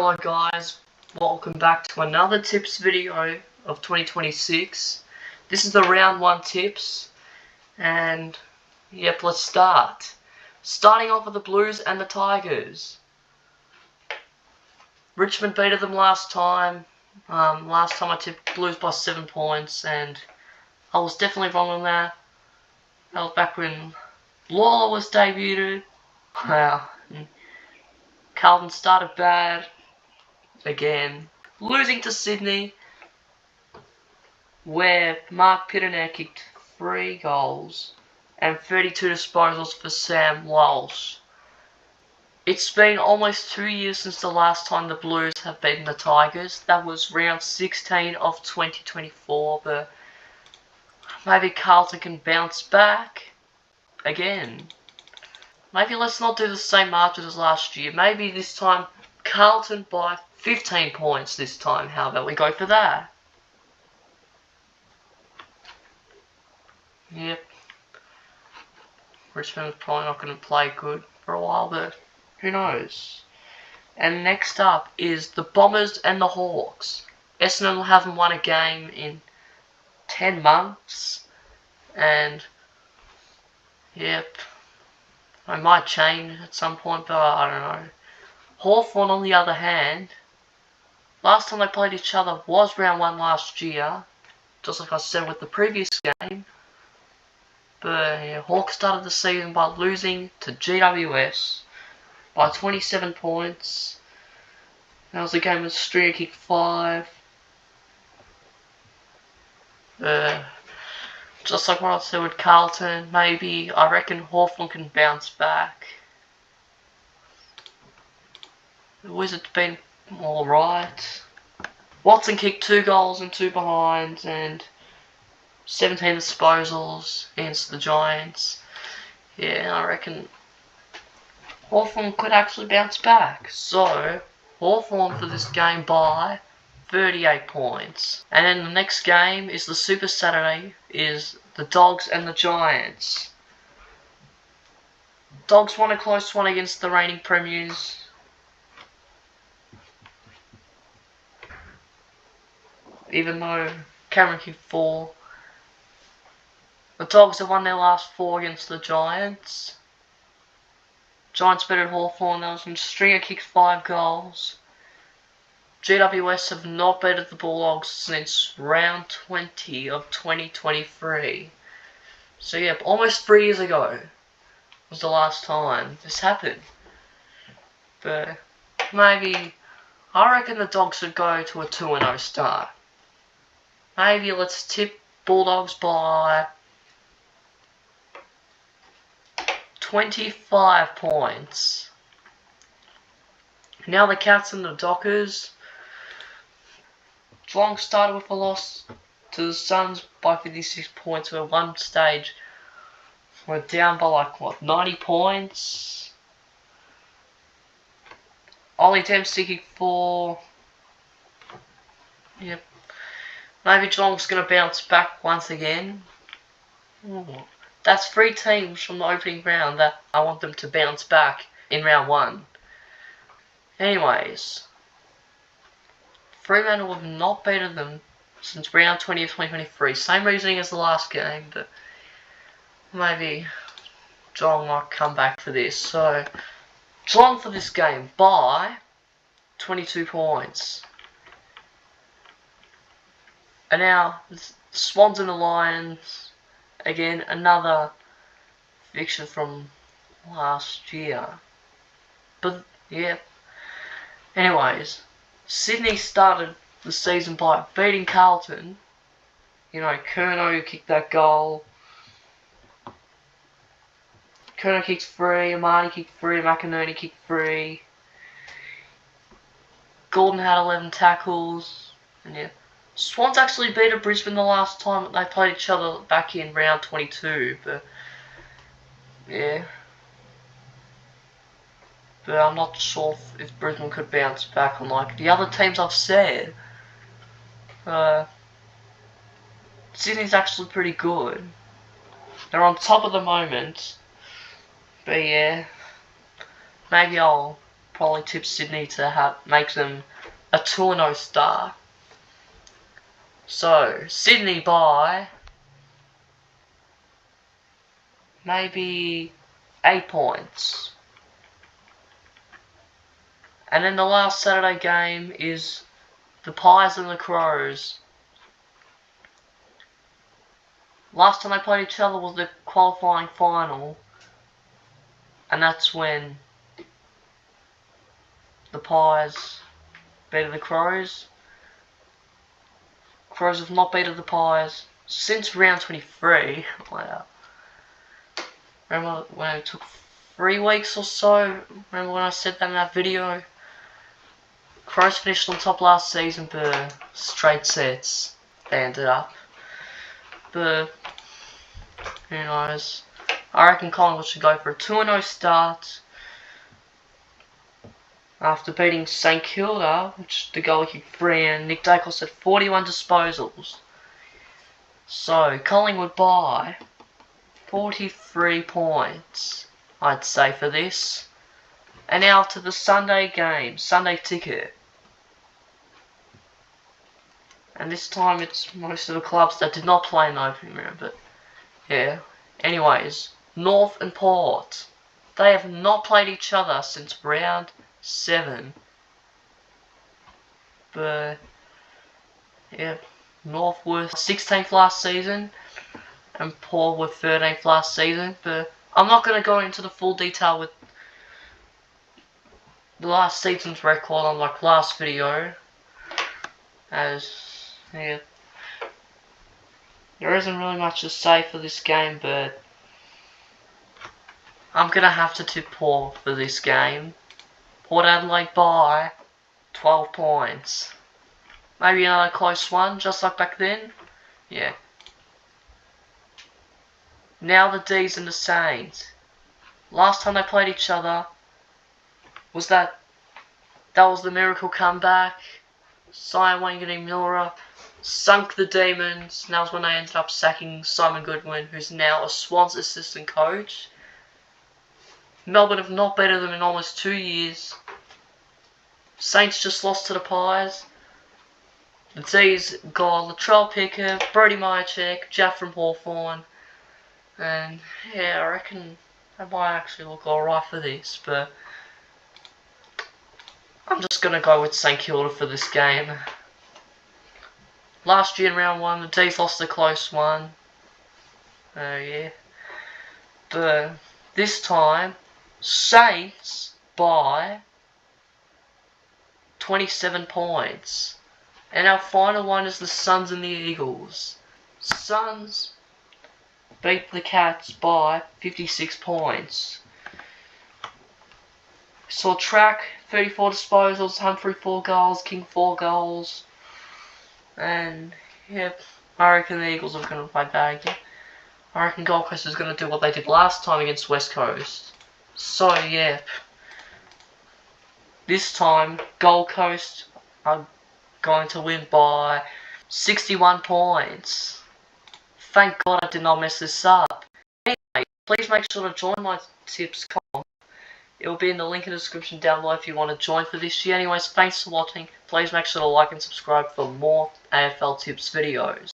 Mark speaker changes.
Speaker 1: Hello guys, welcome back to another tips video of 2026. This is the round 1 tips, and yep, let's start. Starting off with the Blues and the Tigers. Richmond beat them last time. Last time I tipped Blues by 7 points, and I was definitely wrong on that. That was back when Lawler was debuted. Wow. Carlton started bad. Again, losing to Sydney, where Mark Pittonet kicked 3 goals and 32 disposals for Sam Walsh. It's been almost 2 years since the last time the Blues have beaten the Tigers. That was round 16 of 2024, but maybe Carlton can bounce back again. Maybe let's not do the same margin as last year. Maybe this time Carlton by 15 points this time. How about we go for that? Yep. Richmond's probably not going to play good for a while, but who knows? And next up is the Bombers and the Hawks. Essendon haven't won a game in 10 months. And, yep, I might change at some point, but I don't know. Hawthorn, on the other hand, last time they played each other was round 1 last year, just like I said with the previous game. But yeah, Hawks started the season by losing to GWS by 27 points. That was a game with Stringer kicked 5. Just like what I said with Carlton, maybe I reckon Hawthorn can bounce back. The Wizards been alright. Watson kicked 2 goals and 2 behinds and 17 disposals against the Giants. Yeah, I reckon Hawthorn could actually bounce back. So, Hawthorn for this game by 38 points. And then the next game is the Super Saturday, is the Dogs and the Giants. Dogs won a close one against the reigning premiers. Even though Cameron kicked 4. The Dogs have won their last 4 against the Giants. Giants beat Hawthorn. That was when Stringer kicked 5 goals. GWS have not beaten the Bulldogs since round 20 of 2023. So yep, almost 3 years ago was the last time this happened. But maybe, I reckon the Dogs should go to a 2-0 start. Maybe let's tip Bulldogs by 25 points. Now the Cats and the Dockers. Geelong started with a loss to the Suns by 56 points. At one stage we're down by like 90 points. Ollie Dempsey kicked 4. Yep. Maybe Geelong's going to bounce back once again. That's 3 teams from the opening round that I want them to bounce back in round 1. Anyways, Fremantle have not beaten them since round 20 of 2023. Same reasoning as the last game, but maybe Geelong might come back for this. So, Geelong for this game by 22 points. And now, Swans and the Lions. Again, another fiction from last year. But, yeah. Anyways, Sydney started the season by beating Carlton. You know, Curnow kicked that goal. Curnow kicked 3, Amani kicked 3, McInerney kicked 3. Gordon had 11 tackles. And yeah. Swans actually beat Brisbane the last time they played each other back in round 22, but yeah. But I'm not sure if Brisbane could bounce back on like the other teams I've said. Sydney's actually pretty good. They're on top of the moment, but yeah, maybe I'll probably tip Sydney to make them a 2-0 start. So, Sydney by maybe 8 points. And then the last Saturday game is the Pies and the Crows. Last time they played each other was the qualifying final. And that's when the Pies beat the Crows. Crows have not beaten the Pies since round 23. Wow. Remember when it took 3 weeks or so? Remember when I said that in that video? Crows finished on top last season, but straight sets they ended up. But who knows? I reckon Collingwood should go for a 2-0 start after beating St Kilda, which the goal kicked free, and Nick Dacos had 41 disposals. So Collingwood by 43 points, I'd say, for this. And now to the Sunday game, Sunday ticket. And this time it's most of the clubs that did not play in the opening round, but yeah. Anyways, North and Port. They have not played each other since round 7. But yeah, North were 16th last season and Port were 13th last season. But I'm not going to go into the full detail with the last season's record on like last video, as yeah, there isn't really much to say for this game, but I'm gonna have to tip Port for this game. Port Adelaide by 12 points. Maybe another close one, just like back then. Yeah. Now the D's and the Saints. Last time they played each other was that was the miracle comeback. Simon Wanganeen-Miller sunk the Demons, and that was when they ended up sacking Simon Goodwin, who's now a Swans assistant coach. Melbourne have not beaten them in almost 2 years. Saints just lost to the Pies. The D's got Latrell Pickett, Brody Myercheck, Jaff from Hawthorn, and yeah, I reckon they might actually look alright for this, but I'm just going to go with St Kilda for this game. Last year in round 1, the D's lost a close one. Yeah. But this time, Saints by 27 points. And our final one is the Suns and the Eagles. Suns beat the Cats by 56 points. Saw Track 34 disposals, Humphrey 4 goals, King 4 goals. And yep, I reckon the Eagles are going to play bad again. I reckon Gold Coast is going to do what they did last time against West Coast. So yep, this time Gold Coast are going to win by 61 points. Thank God I did not mess this up. Anyway, please make sure to join my tips column. It will be in the link in the description down below if you want to join for this year. Anyways, thanks for watching. Please make sure to like and subscribe for more AFL tips videos.